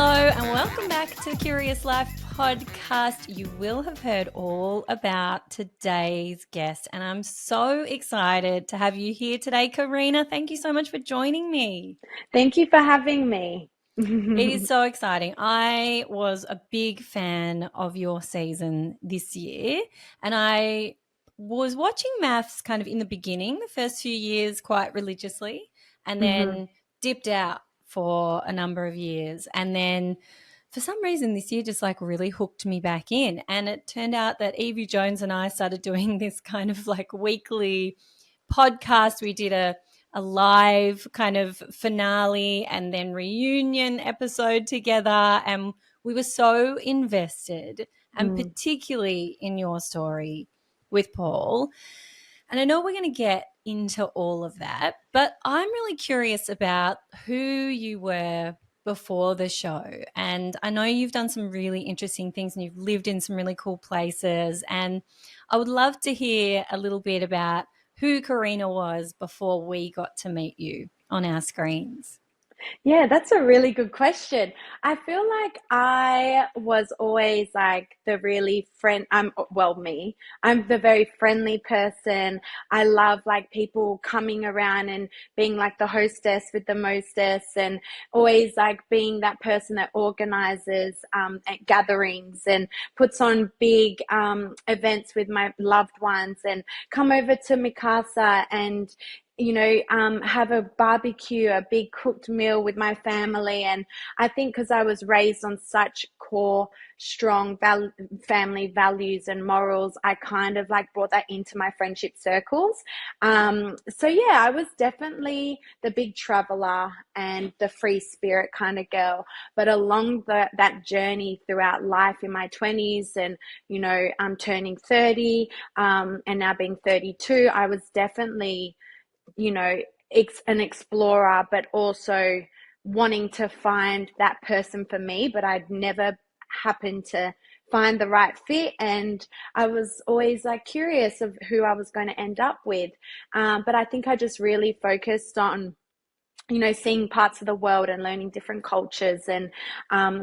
Hello and welcome back to the Curious Life podcast. You will have heard all about today's guest and I'm so excited to have you here today, Carina. Thank you so much for joining me. Thank you for having me. It is so exciting. I was a big fan of your season this year and I was watching MAFS kind of in the beginning, the first few years quite religiously, and then dipped out for a number of years. And then for some reason this year just like really hooked me back in. And it turned out that Evie Jones and I started doing this kind of like weekly podcast. We did a live kind of finale and then reunion episode together. And we were so invested, and particularly in your story with Paul. And I know we're going to get into all of that, but I'm really curious about who you were before the show. And I know you've done some really interesting things and you've lived in some really cool places. And I would love to hear a little bit about who Carina was before we got to meet you on our screens. Yeah, that's a really good question. I feel like I was always like the really me. I'm the very friendly person. I love like people coming around and being like the hostess with the mostess, and always like being that person that organizes at gatherings and puts on big events with my loved ones, and come over to Mikasa and have a barbecue, a big cooked meal with my family. And I think because I was raised on such core, strong family values and morals, I kind of like brought that into my friendship circles. So yeah, I was definitely the big traveler and the free spirit kind of girl. But along that journey throughout life in my 20s, and, I'm turning 30 and now being 32, I was definitely an explorer, but also wanting to find that person for me, but I'd never happened to find the right fit. And I was always like curious of who I was going to end up with. But I think I just really focused on seeing parts of the world and learning different cultures, and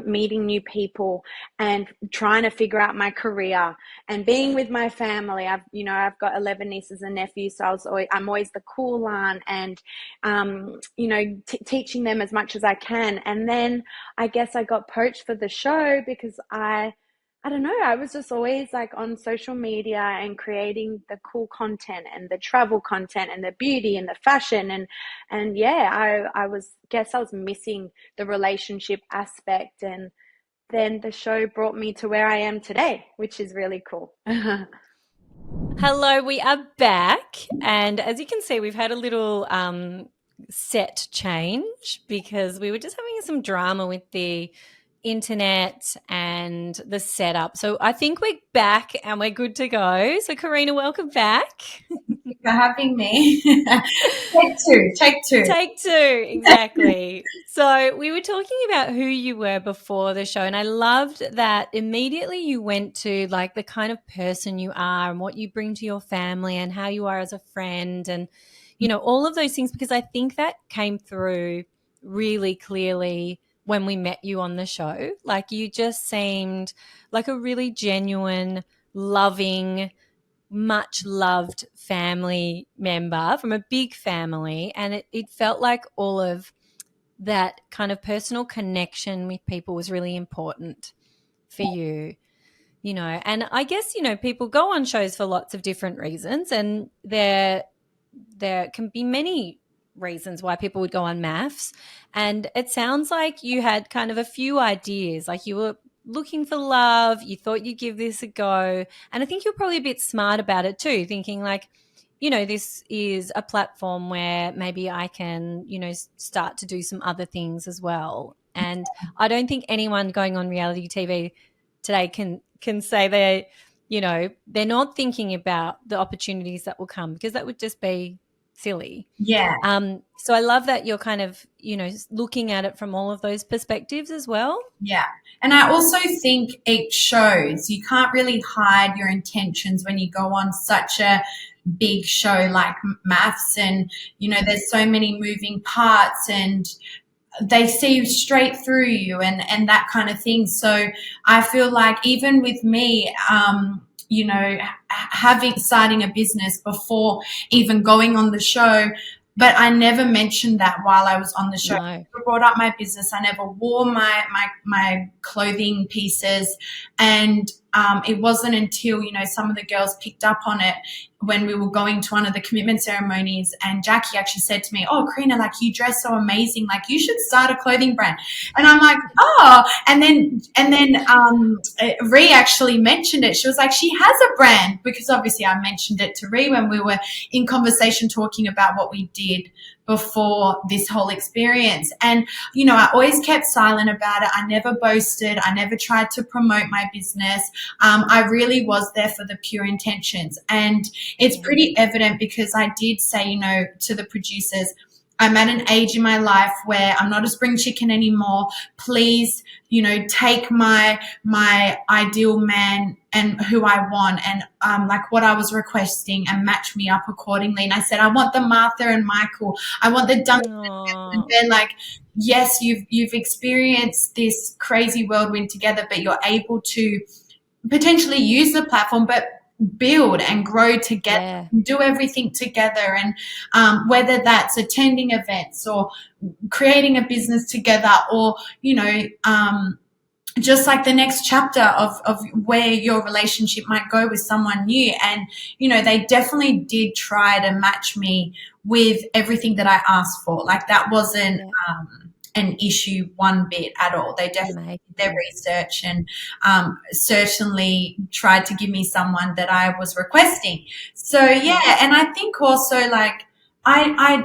meeting new people and trying to figure out my career and being with my family. I've got 11 nieces and nephews, so I'm always the cool aunt, and teaching them as much as I can. And then I guess I got poached for the show because I don't know, I was just always like on social media and creating the cool content and the travel content and the beauty and the fashion, and yeah, I was missing the relationship aspect, and then the show brought me to where I am today, which is really cool. Hello, we are back. And as you can see, we've had a little set change because we were just having some drama with the internet and the setup. So I think we're back and we're good to go. So Carina, welcome back. For having me. Take two. Take two, exactly. So we were talking about who you were before the show, and I loved that immediately you went to like the kind of person you are and what you bring to your family and how you are as a friend, and all of those things, because I think that came through really clearly when we met you on the show. Like you just seemed like a really genuine, loving, much loved family member from a big family, and it felt like all of that kind of personal connection with people was really important for you, and I guess people go on shows for lots of different reasons, and there can be many reasons why people would go on MAFS, and it sounds like you had kind of a few ideas, like you were looking for love, you thought you'd give this a go, and I think you're probably a bit smart about it too, thinking like, this is a platform where maybe I can, start to do some other things as well. And I don't think anyone going on reality TV today can say they're not thinking about the opportunities that will come, because that would just be silly. Yeah. So I love that you're kind of, looking at it from all of those perspectives as well. Yeah. And I also think it shows. You can't really hide your intentions when you go on such a big show like MAFS, and, there's so many moving parts, and they see straight through you and that kind of thing. So I feel like even with me, you know, starting a business before even going on the show, but I never mentioned that while I was on the show. No. I never brought up my business. I never wore my clothing pieces. And it wasn't until, you know, some of the girls picked up on it when we were going to one of the commitment ceremonies, and Jackie actually said to me, "Oh, Karina, like, you dress so amazing. Like, you should start a clothing brand." And I'm like, "Oh," and then Ree actually mentioned it. She was like, "She has a brand," because obviously I mentioned it to Ree when we were in conversation talking about what we did before this whole experience. And, you know, I always kept silent about it. I never boasted. I never tried to promote my business. I really was there for the pure intentions. And it's pretty evident because I did say, you know, to the producers, I'm at an age in my life where I'm not a spring chicken anymore. Please, you know, take my ideal man and who I want and like what I was requesting and match me up accordingly. And I said, I want the Martha and Michael. I want the Duncan and Ben. Like, yes, you've experienced this crazy whirlwind together, but you're able to potentially use the platform, but build and grow together, do everything together. And whether that's attending events or creating a business together, or, you know, just like the next chapter of where your relationship might go with someone new. And, you know, they definitely did try to match me with everything that I asked for. Like, that wasn't an issue one bit at all. They definitely did their research and certainly tried to give me someone that I was requesting. So, yeah, and I think also, like, I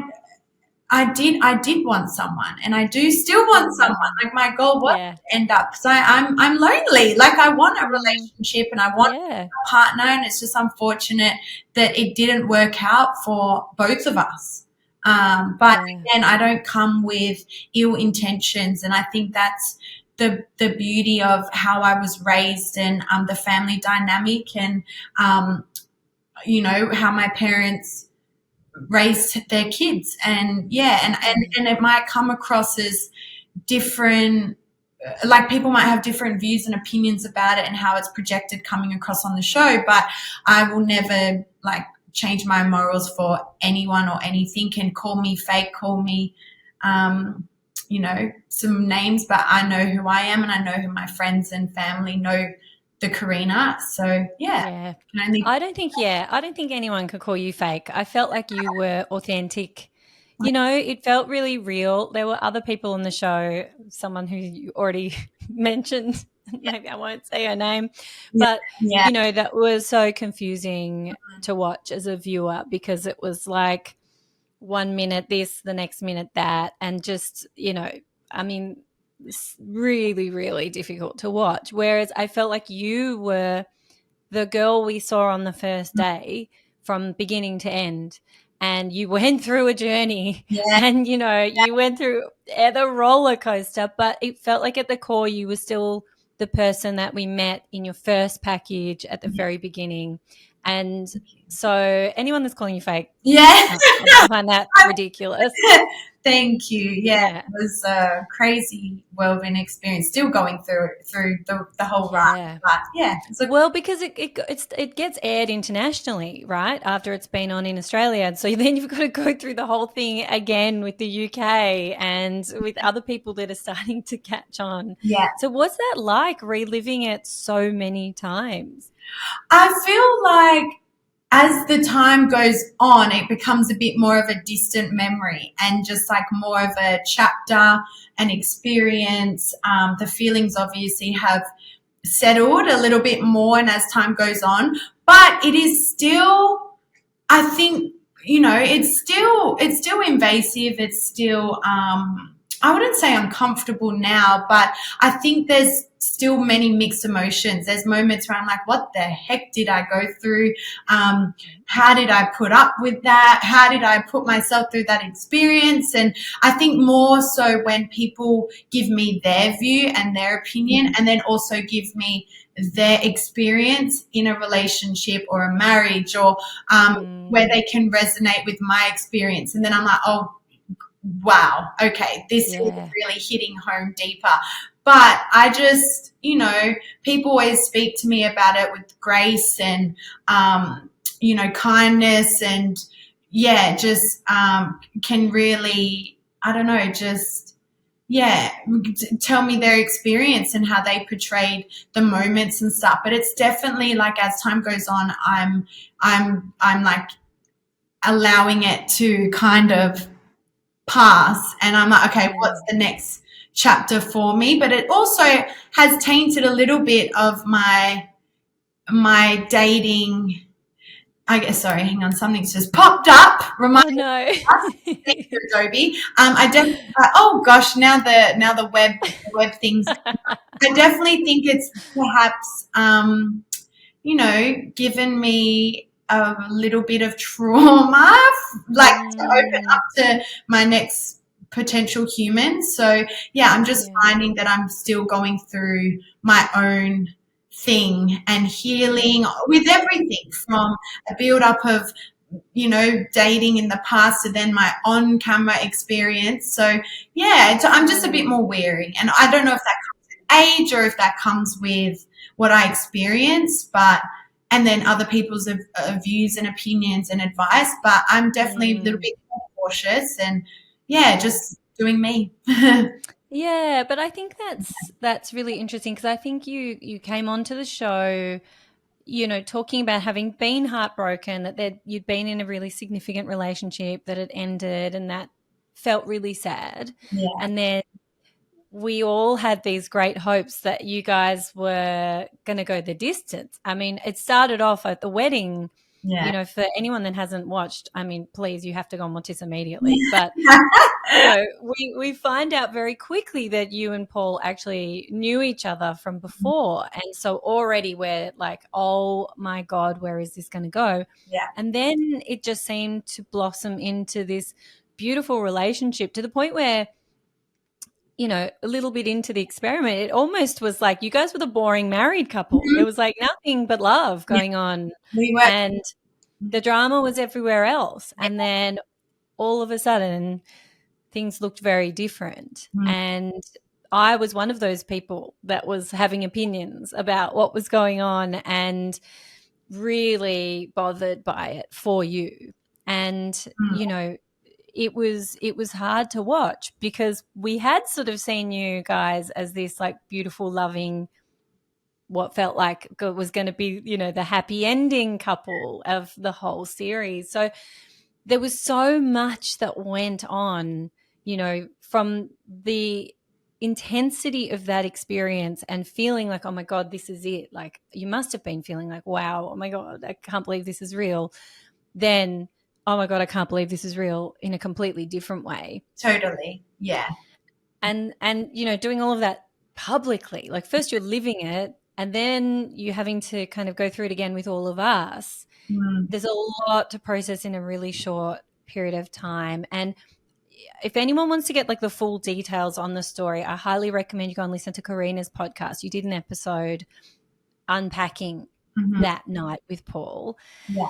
did want someone, and I do still want someone. Like, my goal was to end up, so I'm lonely. Like, I want a relationship and I want a partner, and it's just unfortunate that it didn't work out for both of us. But again, I don't come with ill intentions, and I think that's the beauty of how I was raised and the family dynamic, and you know, how my parents raised their kids. And and it might come across as different, like, people might have different views and opinions about it and how it's projected coming across on the show, but I will never, like, change my morals for anyone or anything. And call me fake, call me you know, some names, but I know who I am, and I know who my friends and family know the Karina. So I don't think anyone could call you fake. I felt like you were authentic. You know, it felt really real. There were other people on the show, someone who you already mentioned, maybe I won't say her name, but you know, that was so confusing to watch as a viewer, because it was like 1 minute this, the next minute that, and just, you know, I mean, it's really, really difficult to watch. Whereas I felt like you were the girl we saw on the first day from beginning to end, and you went through a journey and, you know, you went through the roller coaster, but it felt like at the core you were still the person that we met in your first package at the very beginning. And so anyone that's calling you fake, I find that ridiculous. Thank you. Yeah, it was a crazy whirlwind experience. Still going through the whole ride. But well, because it gets aired internationally, right, after it's been on in Australia. So then you've got to go through the whole thing again with the UK and with other people that are starting to catch on. Yeah. So what's that like, reliving it so many times? I feel like as the time goes on, it becomes a bit more of a distant memory and just like more of a chapter, an experience. The feelings obviously have settled a little bit more, and as time goes on, but it is still, I think, you know, it's still invasive. It's still, I wouldn't say uncomfortable now, but I think there's still many mixed emotions. There's moments where I'm like, what the heck did I go through? How did I put up with that? How did I put myself through that experience? And I think more so when people give me their view and their opinion, and then also give me their experience in a relationship or a marriage, or where they can resonate with my experience. And then I'm like, oh, wow, okay, this is Yeah. really hitting home deeper. But I just, people always speak to me about it with grace and, kindness and, yeah, just can really, I don't know, just, yeah, tell me their experience and how they portrayed the moments and stuff. But it's definitely like as time goes on, I'm like allowing it to kind of pass, and I'm like, okay, Yeah. what's the next chapter for me? But it also has tainted a little bit of my dating. I guess, sorry, hang on, something's just popped up. Remind Oh no. Thank you, Adobe. I definitely. Oh gosh, now the web things. I definitely think it's perhaps given me a little bit of trauma, like to open Mm, up to my next potential human. So yeah, I'm just yeah. finding that I'm still going through my own thing and healing Yes. with everything from a build up of dating in the past to then my on camera experience. So yeah, I'm just a bit more wary, and I don't know if that comes with age or if that comes with what I experience, but and then other people's views and opinions and advice. But I'm definitely a little Mm. bit more cautious, and yeah, Yeah. just doing me. Yeah, but I think that's really interesting because I think you came onto the show, talking about having been heartbroken, that you'd been in a really significant relationship that had ended and that felt really sad. Yeah, And then we all had these great hopes that you guys were going to go the distance. I mean, it started off at the wedding. yeah, For anyone that hasn't watched, I mean, please, you have to go and watch this immediately. But we find out very quickly that you and Paul actually knew each other from before. And so already we're like, oh my God, where is this going to go? yeah, And then it just seemed to blossom into this beautiful relationship to the point where, a little bit into the experiment, it almost was like you guys were the boring married couple. There Mhm. was like nothing but love Yeah. going on. We work. And the drama was everywhere else. And then all of a sudden, things looked very different. Mm, And I was one of those people that was having opinions about what was going on and really bothered by it for you. And, mm, it was hard to watch because we had sort of seen you guys as this like beautiful, loving, what felt like was going to be, the happy ending couple of the whole series. So there was so much that went on, from the intensity of that experience and feeling like, oh my God, this is it. Like you must have been feeling like, wow, oh my God, I can't believe this is real. Then, oh my God, I can't believe this is real in a completely different way. totally. Yeah. And doing all of that publicly, like first you're living it and then you're having to kind of go through it again with all of us. Mm, There's a lot to process in a really short period of time. And if anyone wants to get like the full details on the story, I highly recommend you go and listen to Carina's podcast. You did an episode unpacking mhm. that night with Paul. Yeah.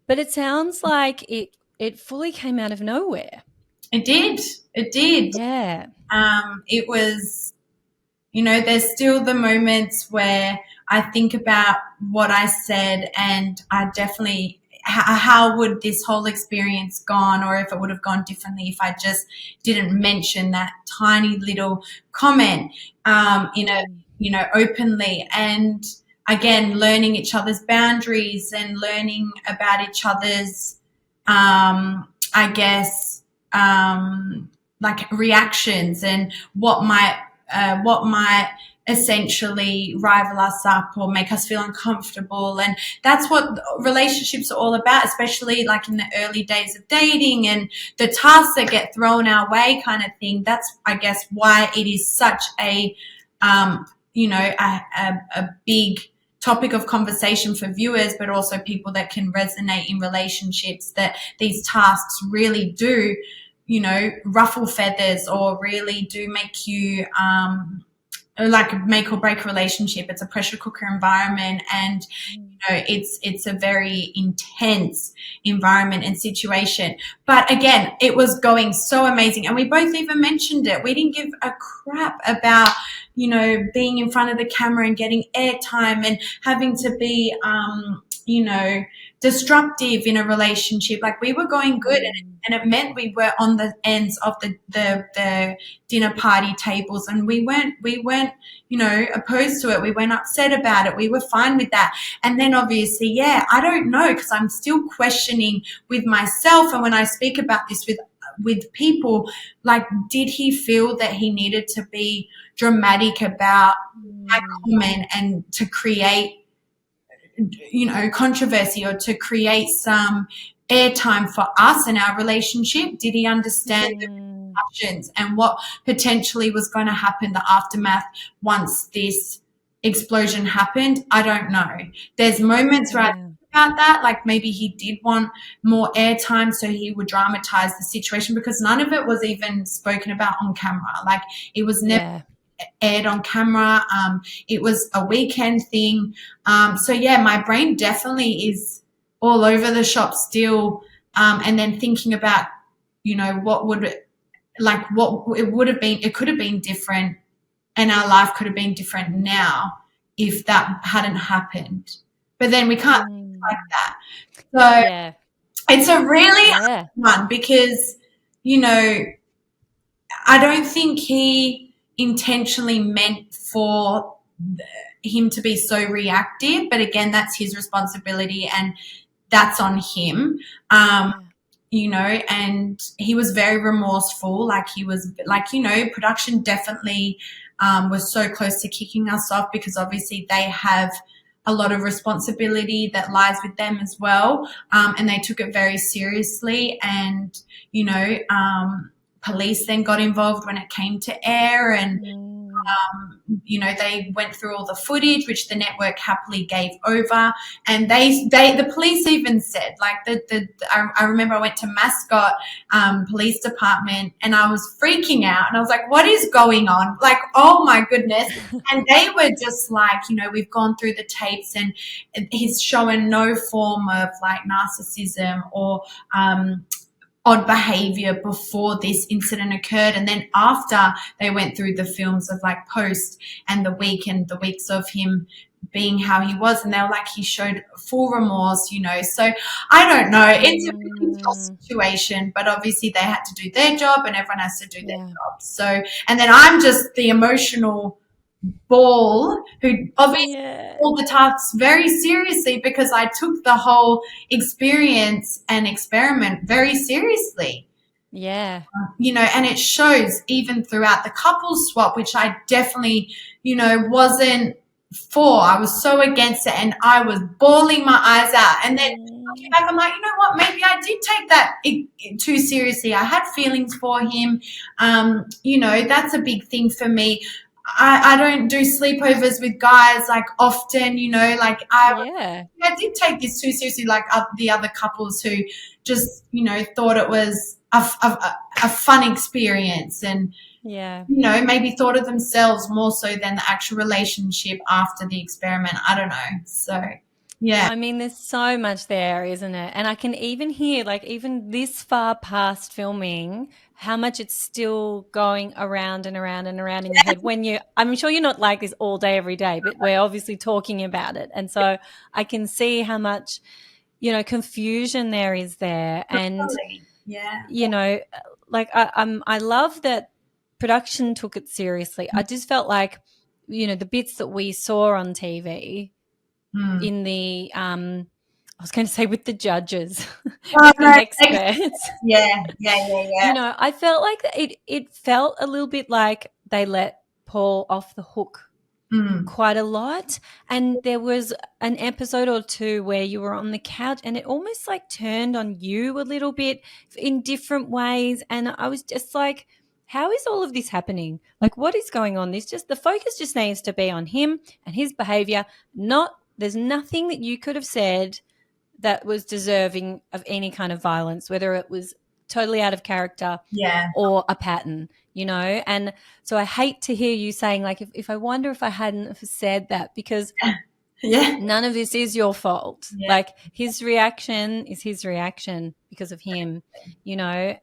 But it sounds like it fully came out of nowhere. It did. It did. Yeah. It was, there's still the moments where I think about what I said, and I definitely, how would this whole experience gone, or if it would have gone differently if I just didn't mention that tiny little comment, openly. And again, learning each other's boundaries and learning about each other's, I guess, like reactions and what might essentially rival us up or make us feel uncomfortable. And that's what relationships are all about, especially like in the early days of dating and the tasks that get thrown our way kind of thing. That's, I guess, why it is such a big topic of conversation for viewers, but also people that can resonate in relationships, that these tasks really do, ruffle feathers or really do make you like a make or break relationship. It's a pressure cooker environment, and it's a very intense environment and situation. But again, it was going so amazing, and we both even mentioned it. We didn't give a crap about being in front of the camera and getting airtime and having to be destructive in a relationship. Like, we were going good, and it meant we were on the ends of the dinner party tables, and we weren't opposed to it. We weren't upset about it. We were fine with that. And then obviously, I don't know, because I'm still questioning with myself, and when I speak about this with people, like, did he feel that he needed to be dramatic about my comment and to create controversy, or to create some airtime for us in our relationship? Did he understand the repercussions and what potentially was going to happen, the aftermath, once this explosion happened? I don't know. There's moments where I think about that, like maybe he did want more airtime, so he would dramatize the situation, because none of it was even spoken about on camera. Like, it was never aired on camera. It was a weekend thing. My brain definitely is all over the shop still. And then thinking about, what it would have been, it could have been different, and our life could have been different now if that hadn't happened. But then we can't think like that. So it's a really hard one, because, I don't think he intentionally meant for him to be so reactive, but again, that's his responsibility and that's on him. And he was very remorseful. Like, he was like, production definitely was so close to kicking us off, because obviously they have a lot of responsibility that lies with them as well. And they took it very seriously, and, police then got involved when it came to air, and they went through all the footage, which the network happily gave over. And the police even said, like, I remember I went to Mascot Police Department, and I was freaking out, and I was like, what is going on? Like, oh my goodness. And they were just like, we've gone through the tapes, and he's showing no form of like narcissism or odd behavior before this incident occurred. And then after, they went through the films of like post and the weeks of him being how he was, and they were like, he showed full remorse, So I don't know. It's a really tough situation, but obviously they had to do their job, and everyone has to do their job. So, and then I'm just the emotional ball who obviously all the tasks very seriously, because I took the whole experience and experiment very seriously. And it shows even throughout the couples swap, which I definitely, wasn't for. I was so against it, and I was bawling my eyes out. And then looking back, I'm like, you know what? Maybe I did take that too seriously. I had feelings for him. That's a big thing for me. I don't do sleepovers with guys like often, like I did take this too seriously, like the other couples who just, thought it was a fun experience, and, maybe thought of themselves more so than the actual relationship after the experiment. I don't know. So, yeah. I mean, there's so much there, isn't it? And I can even hear, like, even this far past filming, how much it's still going around and around and around in your head when I'm sure you're not like this all day, every day, but we're obviously talking about it. And so I can see how much, confusion there is there. And, like I love that production took it seriously. I just felt like, the bits that we saw on TV in the I was going to say with the judges, with the experts. I felt like it felt a little bit like they let Paul off the hook quite a lot. And there was an episode or two where you were on the couch, and it almost like turned on you a little bit in different ways. And I was just like, how is all of this happening? Like, what is going on? The focus just needs to be on him and his behavior. There's nothing that you could have said that was deserving of any kind of violence, whether it was totally out of character Yeah. or a pattern, And so I hate to hear you saying, like, if I wonder if I hadn't have said that, because Yeah. none of this is your fault. Yeah. Like, his reaction is his reaction because of him,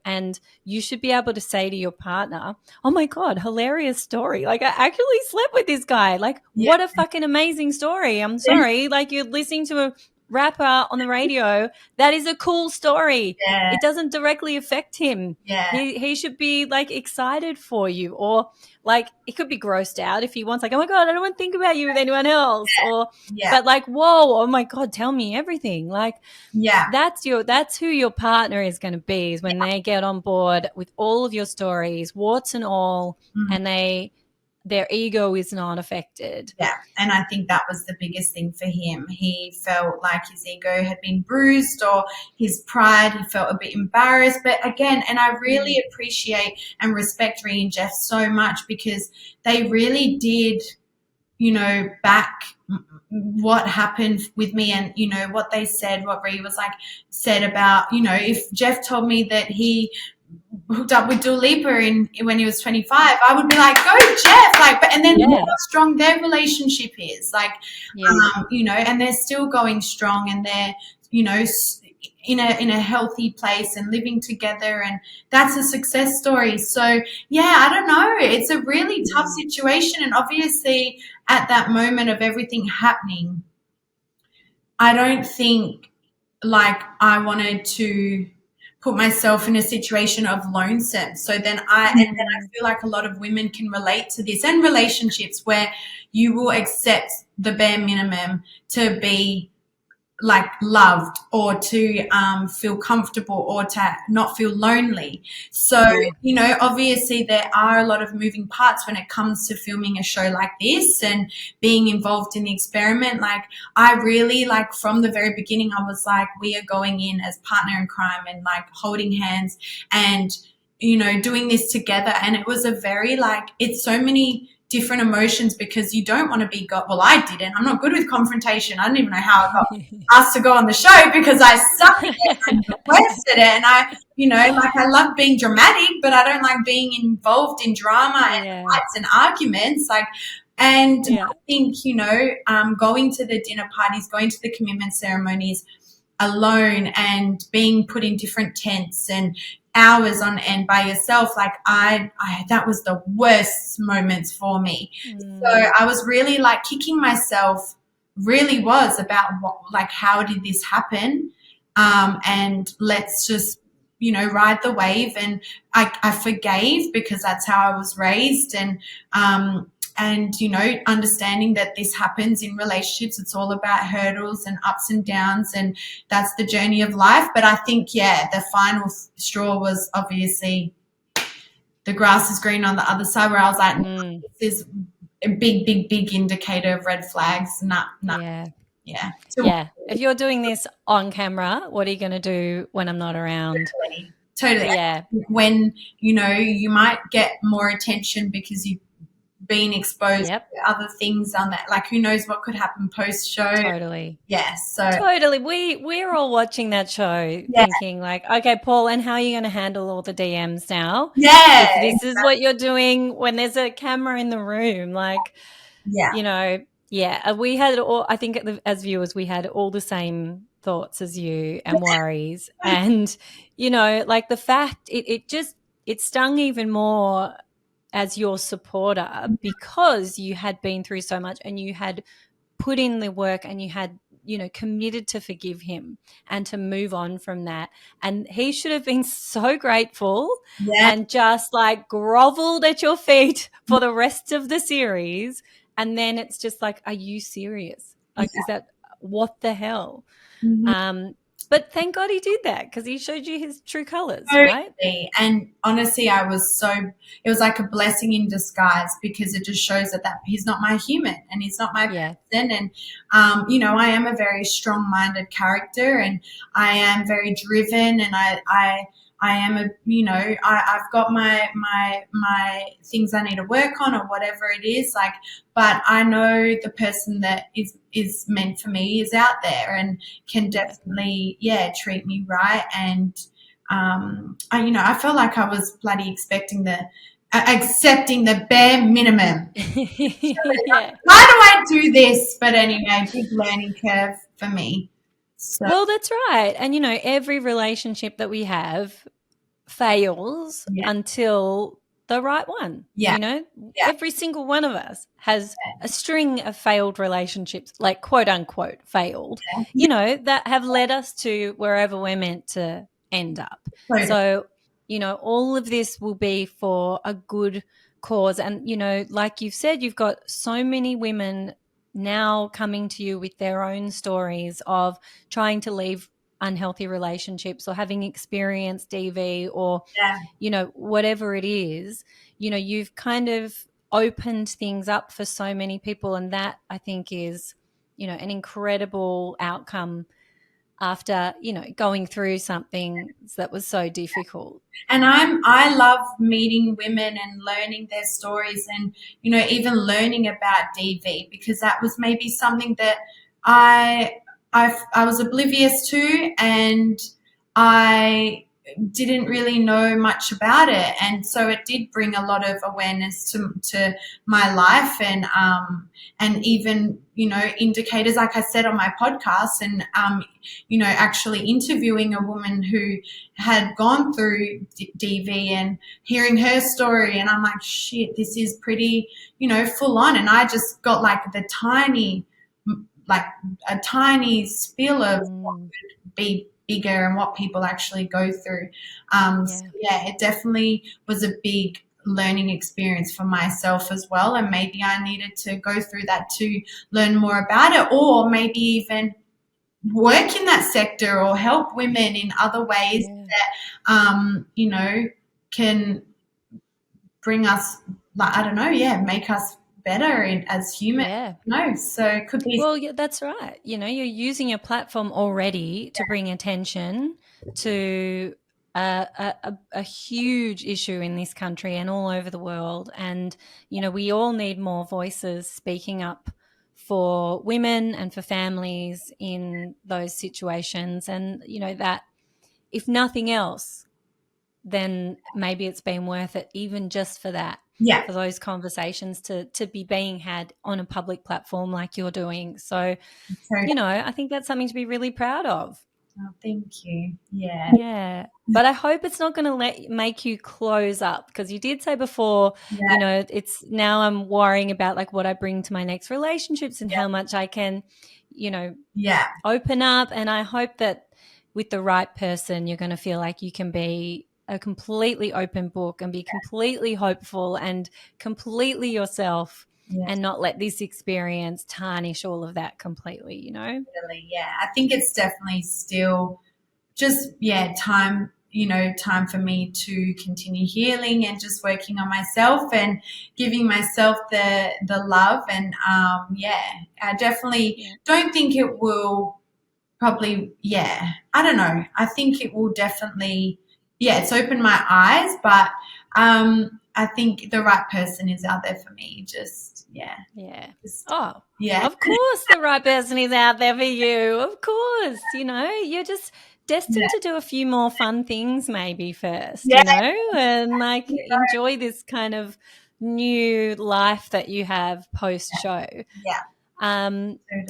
and you should be able to say to your partner, oh my God, hilarious story. Like, I actually slept with this guy. Like, what a fucking amazing story. I'm sorry. Like, you're listening to a rapper on the radio. That is a cool story. Yeah. It doesn't directly affect him. Yeah. He should be like excited for you, or like he could be grossed out if he wants, like, oh my God, I don't want to think about you with anyone else. Or but like, whoa, oh my God, tell me everything. Like, that's who your partner is going to be, is when they get on board with all of your stories, warts and all, and their ego is not affected. Yeah, and I think that was the biggest thing for him. He felt like his ego had been bruised, or his pride, he felt a bit embarrassed. But again, and I really appreciate and respect Ree and Jeff so much, because they really did, back what happened with me, and, what they said, what Ree was said about, if Jeff told me that he hooked up with Dua Lipa when he was 25, I would be like, go Jeff, and then look how strong their relationship is, and they're still going strong, and they're, in a healthy place and living together, and that's a success story. So I don't know, it's a really tough situation, and obviously at that moment of everything happening, I don't think I wanted to put myself in a situation of lonesome. So then I feel like a lot of women can relate to this, and relationships where you will accept the bare minimum to be loved, or to feel comfortable, or to not feel lonely. So, obviously there are a lot of moving parts when it comes to filming a show like this and being involved in the experiment. I really, from the very beginning, I was like, we are going in as partner in crime, and holding hands, and, doing this together. And it was a very it's so many different emotions, because you don't want to be well, I didn't. I'm not good with confrontation. I don't even know how I got asked to go on the show, because I suck at it and requested it. And I, I love being dramatic, but I don't like being involved in drama and fights and arguments. I think, going to the dinner parties, going to the commitment ceremonies alone, and being put in different tents and hours on end by yourself, I that was the worst moments for me. So I was really kicking myself, really was, about what, how did this happen, and let's just ride the wave. And I forgave, because that's how I was raised, and understanding that this happens in relationships. It's all about hurdles and ups and downs, and that's the journey of life. But I think, the final straw was obviously the grass is green on the other side, where I was like, this is a big, big, big indicator of red flags. Yeah. If you're doing this on camera, what are you going to do when I'm not around? Totally. Yeah. When, you might get more attention because you've been exposed to other things on that. Who knows what could happen post-show. Totally. Yes. So totally. We're all watching that show thinking okay, Paul, and how are you going to handle all the DMs now? Yeah. If this is what you're doing when there's a camera in the room, we had all, I think as viewers, we had all the same thoughts as you and worries. And, the fact it stung even more as your supporter, because you had been through so much, and you had put in the work, and you had, committed to forgive him and to move on from that. And he should have been so grateful and just groveled at your feet for the rest of the series. And then it's just are you serious? Is that, what the hell? But thank God he did that, because he showed you his true colors, right? And honestly, it was like a blessing in disguise, because it just shows that he's not my human, and he's not my person. And, I am a very strong-minded character, and I am very driven, and I am I've got my things I need to work on, or whatever it is, but I know the person that is meant for me is out there, and can definitely, treat me right, and I felt like I was bloody accepting the bare minimum. Yeah. Why do I do this? But anyway, big learning curve for me. So Well, that's right. And, every relationship that we have fails yeah, until the right one. yeah, yeah, Every single one of us has a string of failed relationships, like quote unquote failed, yeah. that have led us to wherever we're meant to end up. Totally. So, all of this will be for a good cause. And, like you've said, you've got so many women now coming to you with their own stories of trying to leave unhealthy relationships or having experienced DV or, Yeah. whatever it is, you've kind of opened things up for so many people. And that, I think, is, an incredible outcome after, going through something that was so difficult. And I love meeting women and learning their stories and, even learning about DV, because that was maybe something that I I was oblivious to, and I didn't really know much about it. And so it did bring a lot of awareness to my life, and even, indicators, like I said on my podcast, and, actually interviewing a woman who had gone through DV and hearing her story. And I'm like, shit, this is pretty, full on. And I just got like like a tiny spill of what could be bigger and what people actually go through. So yeah, it definitely was a big learning experience for myself as well. And maybe I needed to go through that to learn more about it, or maybe even work in that sector or help women in other ways that, can bring us, like, I don't know, make us better as humans. Yeah. No, so it could be. Well, yeah, that's right. You're using your platform already to bring attention to a huge issue in this country and all over the world. And, we all need more voices speaking up for women and for families in those situations. And, that if nothing else, then maybe it's been worth it, even just for that. Yeah. For those conversations to be being had on a public platform like you're doing. So, I think that's something to be really proud of. Oh, thank you. Yeah. Yeah. But I hope it's not going to make you close up, because you did say before, it's now I'm worrying about like what I bring to my next relationships and how much I can, open up. And I hope that with the right person, you're going to feel like you can be a completely open book and be completely hopeful and completely yourself, and not let this experience tarnish all of that completely, Really, yeah. I think it's definitely still just, time, time for me to continue healing and just working on myself and giving myself the love. And, I definitely don't think it will probably, I don't know. I think it will definitely, it's opened my eyes, but I think the right person is out there for me. Just, Of course the right person is out there for you. Of course, you're just destined to do a few more fun things maybe first, and like enjoy this kind of new life that you have post-show.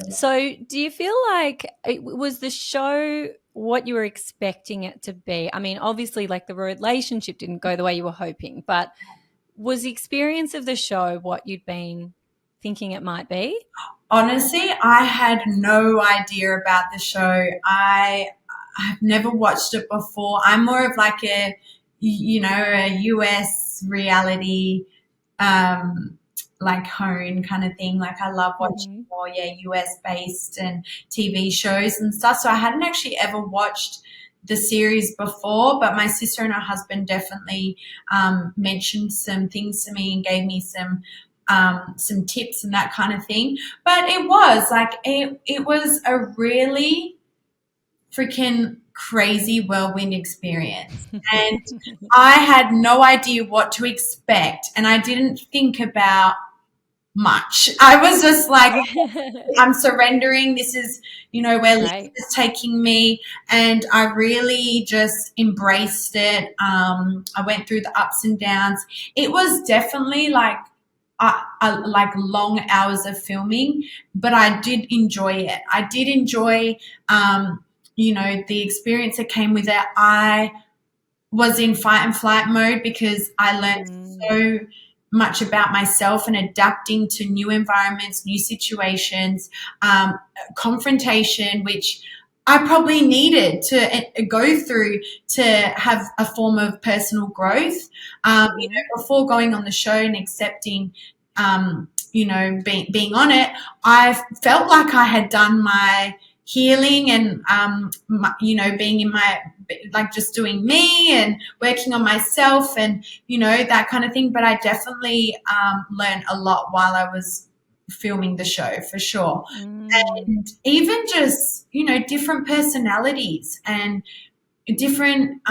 So do you feel like was the show what you were expecting it to be? I mean, obviously, like the relationship didn't go the way you were hoping, but was the experience of the show what you'd been thinking it might be? Honestly, I had no idea about the show. I've never watched it before. I'm more of like a US reality, like hone kind of thing. Like I love watching more, US based and TV shows and stuff. So I hadn't actually ever watched the series before, but my sister and her husband definitely mentioned some things to me and gave me some tips and that kind of thing. But it was like it was a really freaking crazy whirlwind experience, and I had no idea what to expect, and I didn't think about much. I was just like, Yeah. I'm surrendering. This is, where life Right. is taking me. And I really just embraced it. I went through the ups and downs. It was definitely like, like long hours of filming, but I did enjoy it. I did enjoy, the experience that came with it. I was in fight and flight mode because I learned Mm. so much about myself and adapting to new environments, new situations, confrontation, which I probably needed to go through to have a form of personal growth. Before going on the show and accepting, being on it, I felt like I had done my healing and, being in my, like just doing me and working on myself and, that kind of thing. But I definitely learned a lot while I was filming the show, for sure. Mm. And even just, different personalities and different,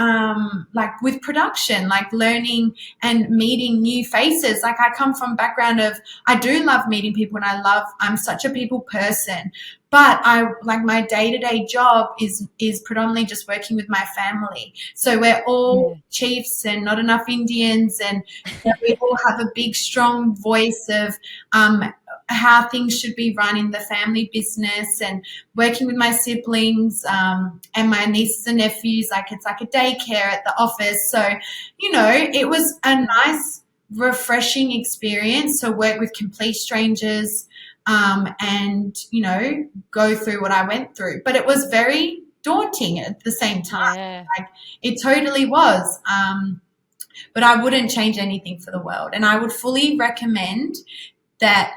like with production, like learning and meeting new faces. Like I come from background of, I do love meeting people and I'm such a people person, but I like my day-to-day job is predominantly just working with my family. So we're all Yeah. chiefs and not enough Indians, and we all have a big strong voice of, how things should be run in the family business, and working with my siblings, and my nieces and nephews. Like it's like a daycare at the office. So, it was a nice, refreshing experience to work with complete strangers, and, go through what I went through. But it was very daunting at the same time. Yeah. Like it totally was. But I wouldn't change anything for the world. And I would fully recommend that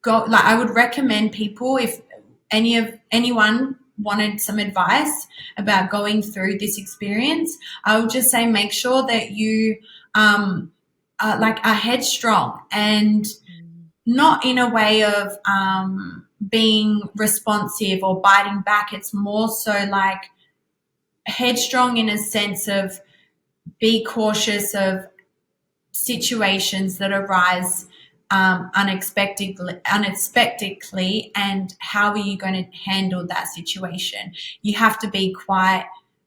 I would recommend people, if anyone wanted some advice about going through this experience, I would just say make sure that you, like are headstrong, and not in a way of, being responsive or biting back. It's more so like headstrong in a sense of be cautious of situations that arise, unexpectedly, and how are you going to handle that situation? You have to be quite,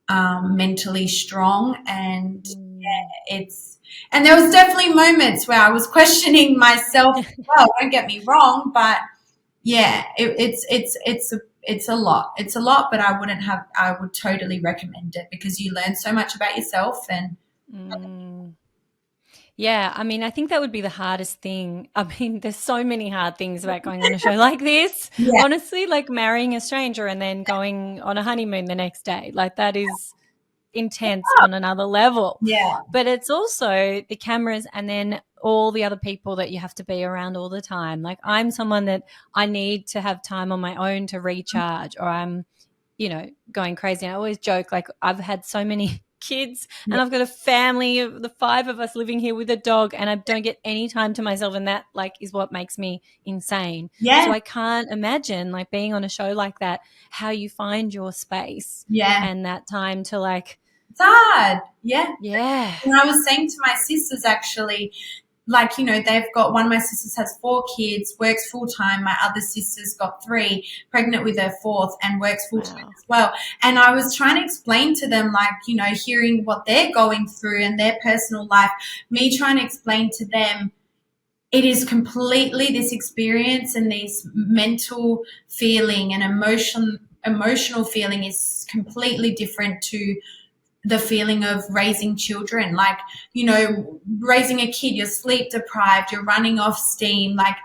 mentally strong, and and there was definitely moments where I was questioning myself as well. Don't get me wrong, but yeah, it's a lot. It's a lot, but I would totally recommend it because you learn so much about yourself. And Mm. Yeah, I mean, I think that would be the hardest thing. I mean, there's so many hard things about going on a show like this. yeah, Honestly, like marrying a stranger and then going on a honeymoon the next day. Like that is intense on another level. yeah, But it's also the cameras and then all the other people that you have to be around all the time. Like I'm someone that I need to have time on my own to recharge, or I'm, going crazy. And I always joke, like I've had so many kids yeah, and I've got a family of the 5 of us living here with a dog, and I don't get any time to myself, and that like is what makes me insane. So yeah, I can't imagine like being on a show like that, how you find your space yeah. and that time to like, It's hard. Yeah. yeah. And I was saying to my sisters, actually, like, they've got one of my sisters has 4 kids, works full time. My other sister's got 3, pregnant with her 4th, and works full time Wow. as well. And I was trying to explain to them, like, hearing what they're going through and their personal life, me trying to explain to them, it is completely this experience and this mental feeling and emotional feeling is completely different to the feeling of raising children. Like, raising a kid, you're sleep deprived, you're running off steam, like,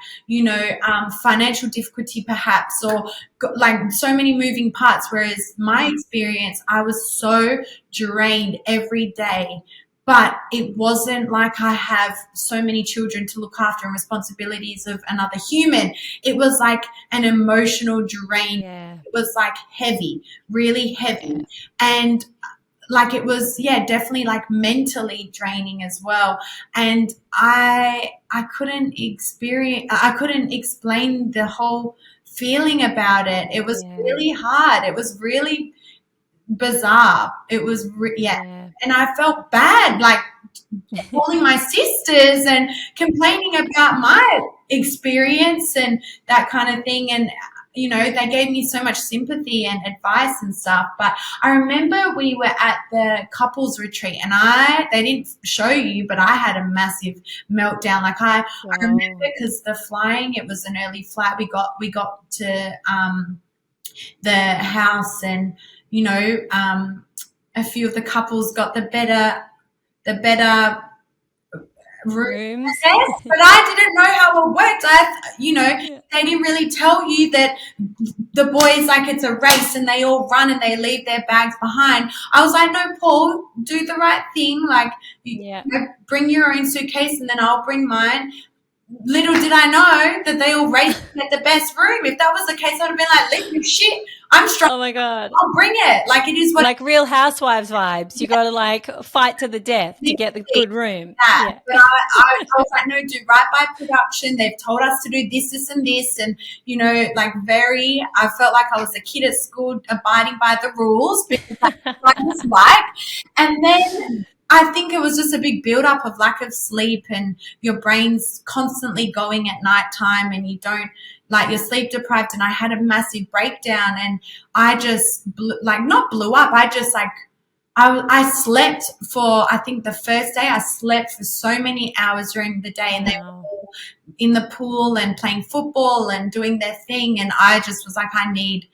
financial difficulty perhaps, or like so many moving parts. Whereas my experience, I was so drained every day, but it wasn't like I have so many children to look after and responsibilities of another human. It was like an emotional drain. Yeah. It was like heavy, really heavy. Yeah. And like it was, yeah, definitely like mentally draining as well. And I couldn't explain the whole feeling about it. It was Yeah. really hard. It was really bizarre. It was, Yeah. and I felt bad, like calling my sisters and complaining about my experience and that kind of thing. And, you know, they gave me so much sympathy and advice and stuff. But I remember we were at the couples retreat and they didn't show you, but I had a massive meltdown. Like I remember Wow. because the flying, it was an early flight. We got to, the house and, you know, a few of the couples got the better route, Rooms. I guess, but I didn't know how it worked. Yeah. They didn't really tell you that the boys, like, it's a race and they all run and they leave their bags behind. I was like, no, Paul, do the right thing. Like, Yeah. bring your own suitcase and then I'll bring mine. Little did I know that they all raced to get the best room. If that was the case, I would have been like, leave your shit. I'm strong. Oh my God. I'll bring it. Like, it is what Like Real Housewives vibes. You got to like fight to the death to get the good room. that. Yeah. But I was like, no, do right by production. They've told us to do this, this, and this. And, you know, like I felt like I was a kid at school abiding by the rules because that's what I was like. And then I think it was just a big build-up of lack of sleep and your brain's constantly going at nighttime and you don't, like, you're sleep deprived. And I had a massive breakdown and I just not blew up. I just like, I slept for, I think the first day I slept for so many hours during the day and they were Wow. all in the pool and playing football and doing their thing. And I just was like, I need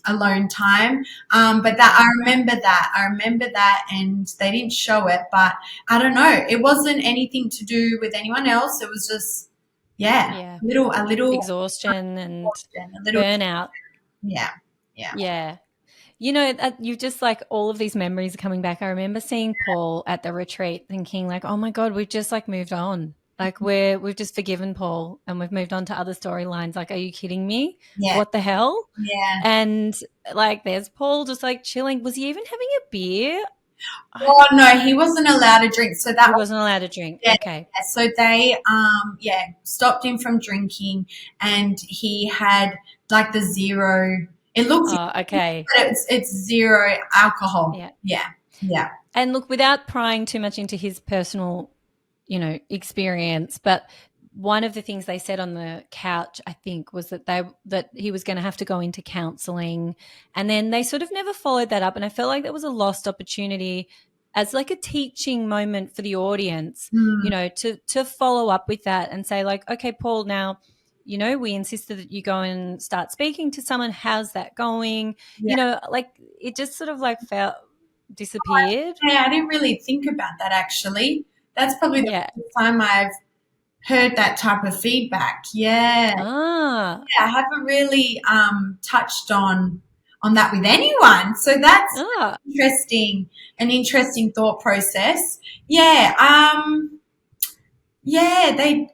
alone time. But I remember that and they didn't show it, but I don't know. It wasn't anything to do with anyone else. It was just, Yeah. a little, Exhaustion and a little, burnout. yeah. Yeah. You know, you've just like all of these memories are coming back. I remember seeing Paul at the retreat thinking like, oh my God, we've just like moved on. Like we've just forgiven Paul and we've moved on to other storylines. Like, are you kidding me? Yeah. What the hell? Yeah. And like there's Paul just like chilling. Was he even having a beer? Oh no, he wasn't allowed to drink. So that He wasn't allowed to drink. yeah, Okay. so they stopped him from drinking and he had like the zero, it looks, Oh, okay. but it's zero alcohol. Yeah. Yeah. And look, without prying too much into his personal, you know, experience, but one of the things they said on the couch, I think, was that he was going to have to go into counselling, and then they sort of never followed that up. And I felt like that was a lost opportunity as like a teaching moment for the audience, you know, to follow up with that and say like, okay, Paul, now, you know, we insisted that you go and start speaking to someone. How's that going? Yeah. You know, like it just sort of like disappeared. Yeah, I didn't really think about that actually. That's probably the Yeah. first time I've heard that type of feedback. Yeah. Ah. Yeah, I haven't really touched on that with anyone. So that's Ah. an interesting thought process. Yeah.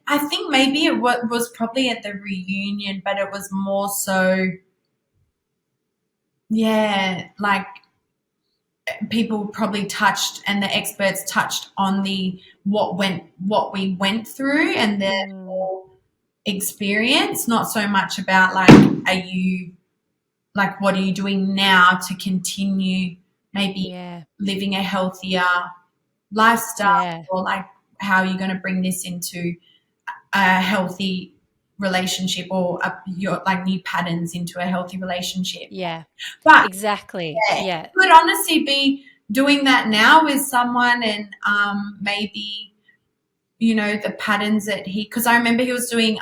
I think maybe it was probably at the reunion, but it was more so, like people probably touched and the experts touched on what we went through and the whole experience, not so much about like, what are you doing now to continue maybe living a healthier lifestyle or like how are you going to bring this into a healthy relationship or your like new patterns into a healthy relationship. Yeah, but exactly. Yeah. Could honestly be doing that now with someone and maybe, you know, the patterns that because I remember he was doing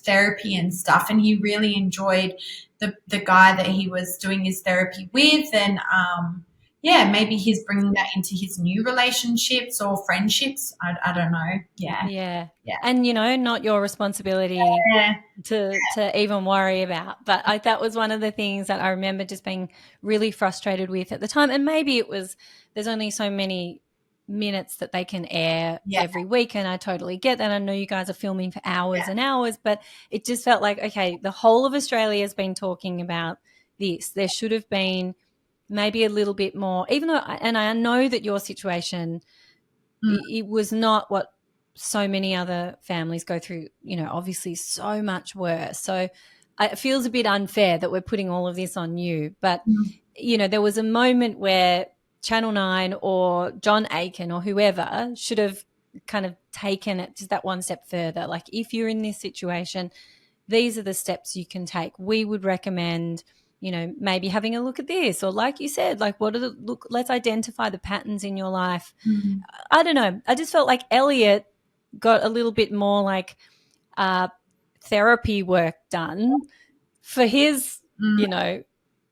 therapy and stuff and he really enjoyed the guy that he was doing his therapy with and maybe he's bringing that into his new relationships or friendships. I don't know. Yeah. And, you know, not your responsibility to even worry about. But that was one of the things that I remember just being really frustrated with at the time. And maybe it was there's only so many minutes that they can air every week, and I totally get that. I know you guys are filming for hours and hours, but it just felt like, okay, the whole of Australia has been talking about this. There should have been maybe a little bit more, even though, and I know that your situation, it was not what so many other families go through, you know, obviously so much worse. So it feels a bit unfair that we're putting all of this on you, but Mm. there was a moment where Channel 9 or John Aiken or whoever should have kind of taken it just that one step further. Like, if you're in this situation, these are the steps you can take. We would recommend, maybe having a look at this, or like you said, like, let's identify the patterns in your life. Mm. I don't know. I just felt like Elliot got a little bit more like therapy work done for his, Mm.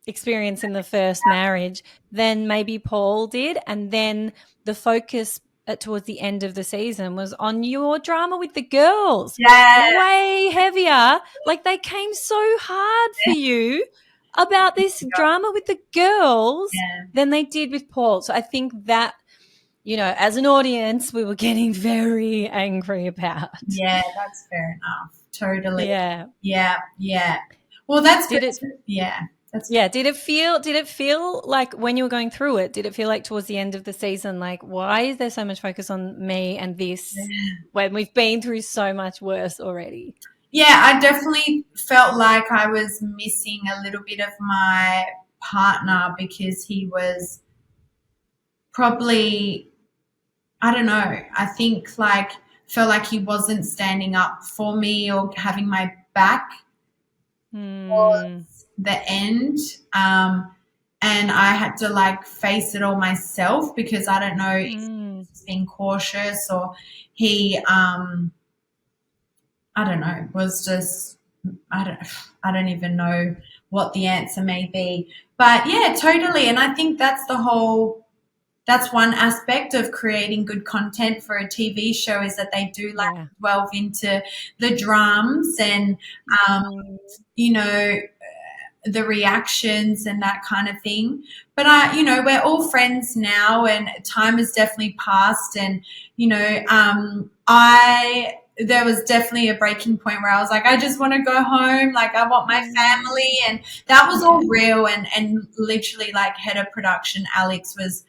experience in the first marriage than maybe Paul did. And then the focus towards the end of the season was on your drama with the girls. Yeah. Way heavier. Like, they came so hard for you about this drama with the girls Yeah. than they did with Paul. So I think that, as an audience, we were getting very angry about. Yeah, that's fair enough. Totally. Yeah. Yeah. Yeah. Well, that's Did it? yeah. That's Yeah. Did it feel like, when you were going through it, did it feel like towards the end of the season, like, why is there so much focus on me and this when we've been through so much worse already? Yeah, I definitely felt like I was missing a little bit of my partner because he was probably, I don't know, I think like felt like he wasn't standing up for me or having my back towards the end. And I had to like face it all myself because I don't know if he's being cautious or he, I don't know, was just, I don't even know what the answer may be. But yeah, totally. And I think that's one aspect of creating good content for a TV show, is that they do like delve into the drums and, you know, the reactions and that kind of thing. But we're all friends now, and time has definitely passed. And there was definitely a breaking point where I was like, I just want to go home. Like, I want my family, and that was all real. And literally, like, head of production Alex was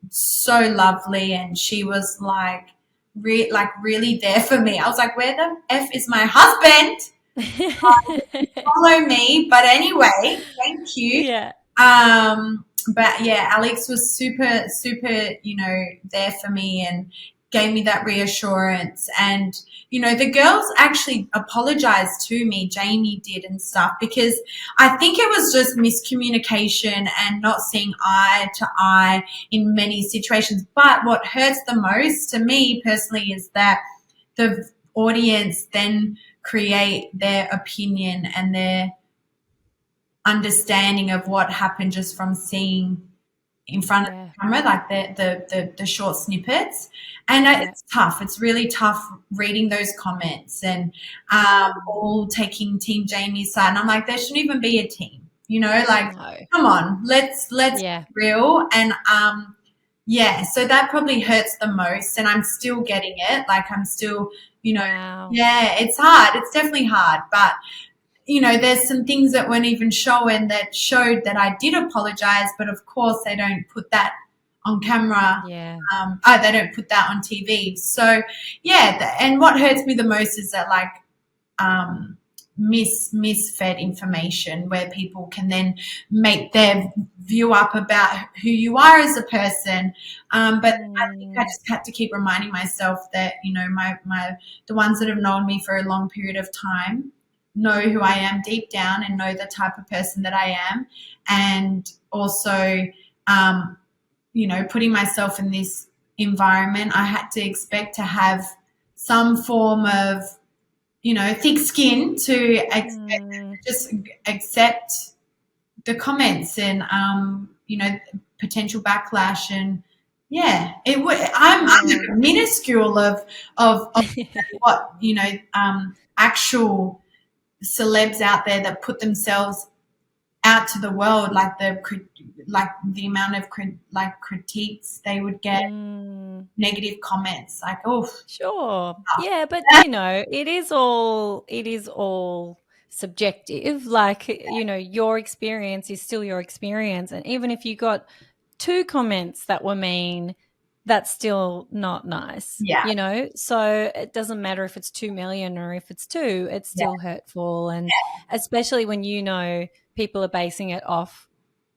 so lovely, and she was like, really there for me. I was like, where the F is my husband? Follow me, but anyway, thank you. Yeah. But yeah, Alex was super, super, there for me and gave me that reassurance. And the girls actually apologized to me, Jamie did and stuff, because I think it was just miscommunication and not seeing eye to eye in many situations. But what hurts the most to me personally is that the audience then create their opinion and their understanding of what happened just from seeing in front of the camera, like the short snippets. And it's tough. It's really tough reading those comments and all taking Team Jamie's side. And I'm like, there shouldn't even be a team, come on, let's be real. And so that probably hurts the most. And I'm still getting it. Like, I'm still, it's hard. It's definitely hard. But there's some things that weren't even shown that showed that I did apologize, but of course they don't put that on camera. Yeah. They don't put that on TV. So and what hurts me the most is that, like, misfed information where people can then make their view up about who you are as a person. But I think I just had to keep reminding myself that, the ones that have known me for a long period of time know who I am deep down and know the type of person that I am. And also, putting myself in this environment, I had to expect to have some form of, thick skin to accept the comments and, potential backlash. And I'm like minuscule of what, actual celebs out there that put themselves out to the world, like the amount of critiques they would get, negative comments, like, oh, sure, yeah, but it is all subjective. Like, your experience is still your experience, and even if you got 2 comments that were mean, that's still not nice. Yeah. You know, so it doesn't matter if it's 2 million or if it's 2, it's Yeah. still hurtful. And especially when you know people are basing it off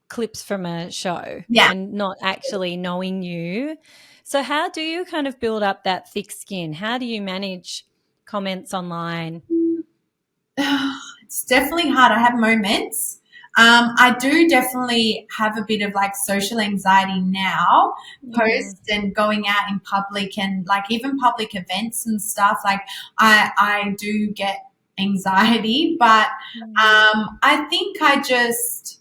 clips from a show Yeah. and not actually knowing you. So how do you kind of build up that thick skin? How do you manage comments online? It's definitely hard. I have moments. I do definitely have a bit of like social anxiety now, Mm. post and going out in public and like even public events and stuff. Like I do get anxiety, but Mm. I think I just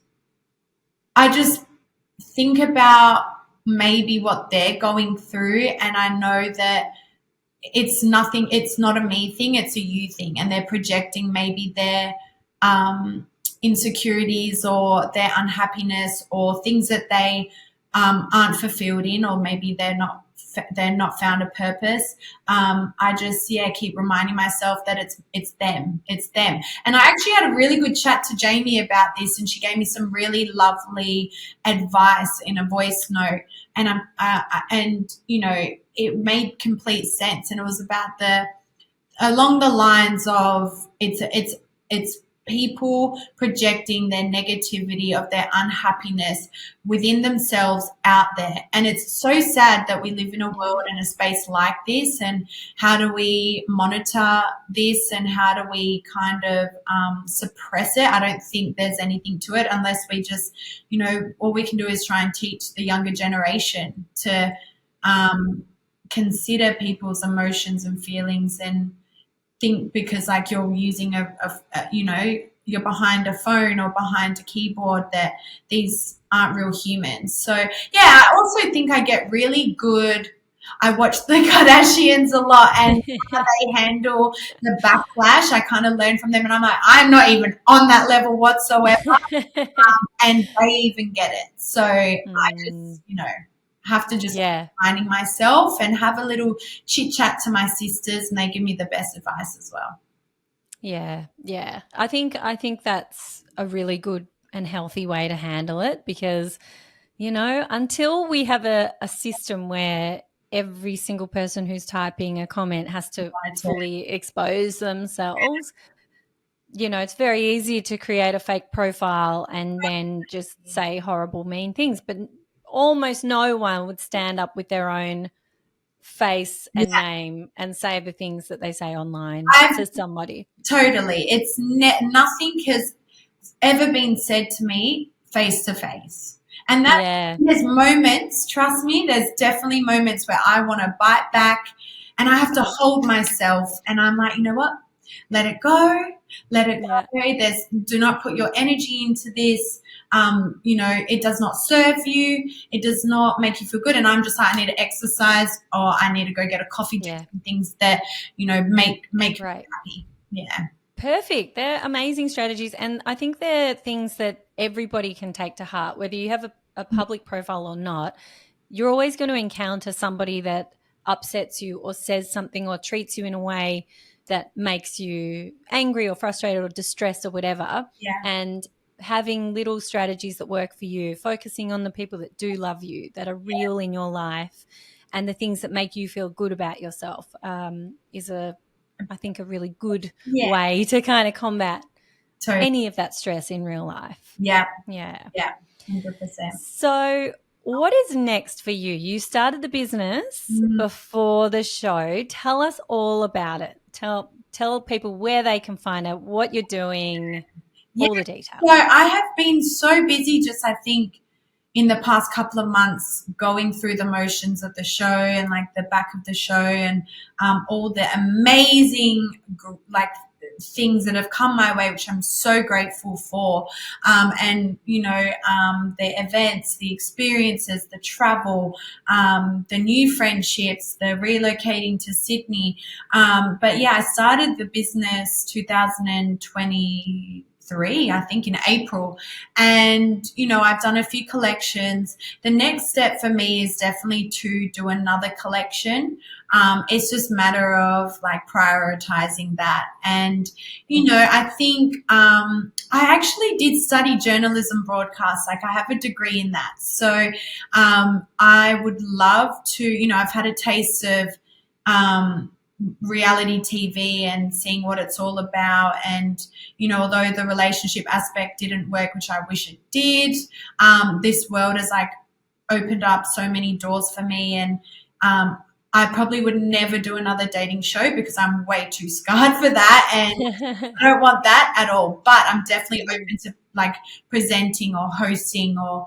think about maybe what they're going through, and I know that it's not a me thing, it's a you thing, and they're projecting maybe their um, insecurities or their unhappiness or things that they aren't fulfilled in, or maybe they're not found a purpose. I just keep reminding myself that it's them. And I actually had a really good chat to Jamie about this, and she gave me some really lovely advice in a voice note. And and you know, it made complete sense, and it was about the along the lines of it's people projecting their negativity of their unhappiness within themselves out there. And it's so sad that we live in a world and a space like this, and how do we monitor this, and how do we kind of suppress it? I don't think there's anything to it, unless we just, you know, all we can do is try and teach the younger generation to consider people's emotions and feelings, and think because like you're using you know, you're behind a phone or behind a keyboard, that these aren't real humans. So yeah, I also think I get really good. I watch the Kardashians a lot, and how they handle the backlash, I kind of learn from them, and I'm like, I'm not even on that level whatsoever, and they even get it. So I just, you know, have to just Yeah. keep reminding myself and have a little chit chat to my sisters, and they give me the best advice as well. Yeah, yeah. I think that's a really good and healthy way to handle it, because, you know, until we have a system where every single person who's typing a comment has to fully expose themselves, you know, it's very easy to create a fake profile and then just say horrible, mean things. But almost no one would stand up with their own face and Yeah, name and say the things that they say online I've to somebody. totally. It's nothing has ever been said to me face to face. And that Yeah. there's moments, trust me, there's definitely moments where I want to bite back, and I have to hold myself, and I'm like, you know what? Let it go. Let it Yeah. go. Do not put your energy into this. You know, it does not serve you. It does not make you feel good. And I'm just like, I need to exercise, or I need to go get a coffee, do Yeah. some things that, you know, make me Right. happy. Yeah. Perfect. They're amazing strategies. And I think they're things that everybody can take to heart, whether you have a public profile or not. You're always going to encounter somebody that upsets you or says something or treats you in a way that makes you angry or frustrated or distressed or whatever. Yeah. And having little strategies that work for you, focusing on the people that do love you, that are real in your life, and the things that make you feel good about yourself is I think, a really good Yeah. way to kind of combat Totally. any of that stress in real life. Yeah. Yeah. Yeah. 100%. So, what is next for you? You started the business before the show. Tell us all about it. Tell people where they can find out what you're doing, Yeah. all the details. So I have been so busy, just I think in the past couple of months, going through the motions of the show and like the back of the show, and all the amazing like things that have come my way, which I'm so grateful for. And you know, the events, the experiences, the travel, the new friendships, the relocating to Sydney. But yeah, I started the business 2023 23, I think in April. And, you know, I've done a few collections. The next step for me is definitely to do another collection. It's just a matter of like prioritizing that. And, you know, I think I actually did study journalism broadcast. Like I have a degree in that. So I would love to, you know, I've had a taste of reality TV and seeing what it's all about. And, you know, although the relationship aspect didn't work, which I wish it did, this world has like opened up so many doors for me. And I probably would never do another dating show because I'm way too scarred for that. And I don't want that at all. But I'm definitely open to like presenting or hosting or,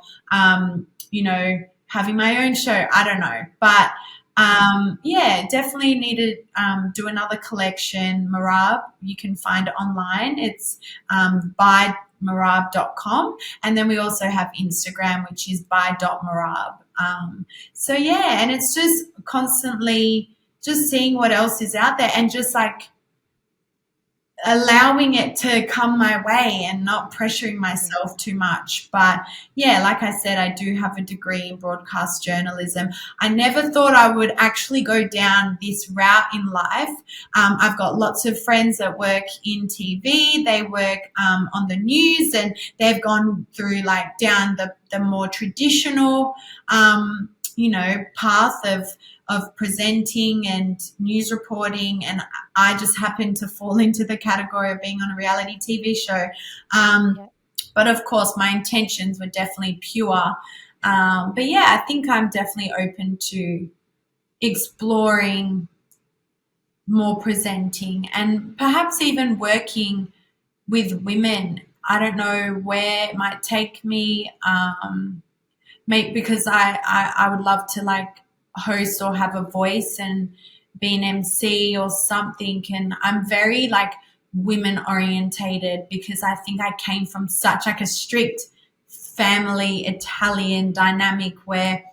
you know, having my own show. I don't know. But yeah, definitely need to do another collection. Mirab, you can find it online. It's by.mirab.com. And then we also have Instagram, which is by.mirab. So yeah, and it's just constantly just seeing what else is out there and just like allowing it to come my way and not pressuring myself too much. But yeah, like I said, I do have a degree in broadcast journalism. I never thought I would actually go down this route in life. I've got lots of friends that work in TV. They work on the news, and they've gone through like down the more traditional, you know, path of presenting and news reporting, and I just happened to fall into the category of being on a reality TV show. But of course, my intentions were definitely pure. But yeah, I think I'm definitely open to exploring more presenting and perhaps even working with women. I don't know where it might take me, because I would love to like host or have a voice and be an MC or something. And I'm very like women orientated because I think I came from such like a strict family Italian dynamic where,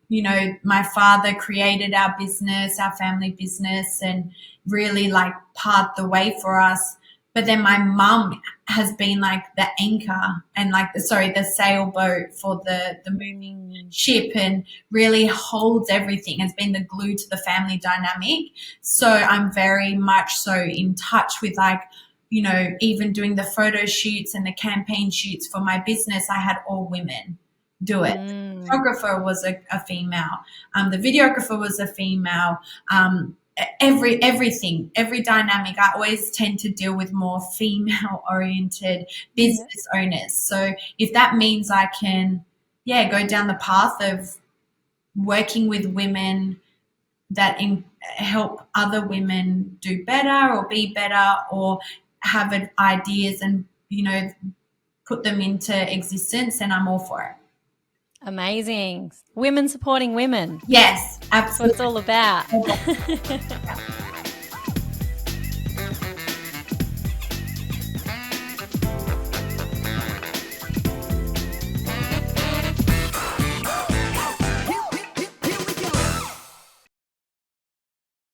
you know, my father created our business, our family business, and really like paved the way for us. But then my mum has been like the anchor and like the sailboat for the moving ship, and really holds everything, has been the glue to the family dynamic. So I'm very much so in touch with like, you know, even doing the photo shoots and the campaign shoots for my business, I had all women do it. The photographer was a female. The videographer was a female. Every dynamic, I always tend to deal with more female oriented business owners. So if that means I can, go down the path of working with women that help other women do better or be better or have ideas and, you know, put them into existence, and I'm all for it. Amazing. Women supporting women. Yes, absolutely. That's what it's all about.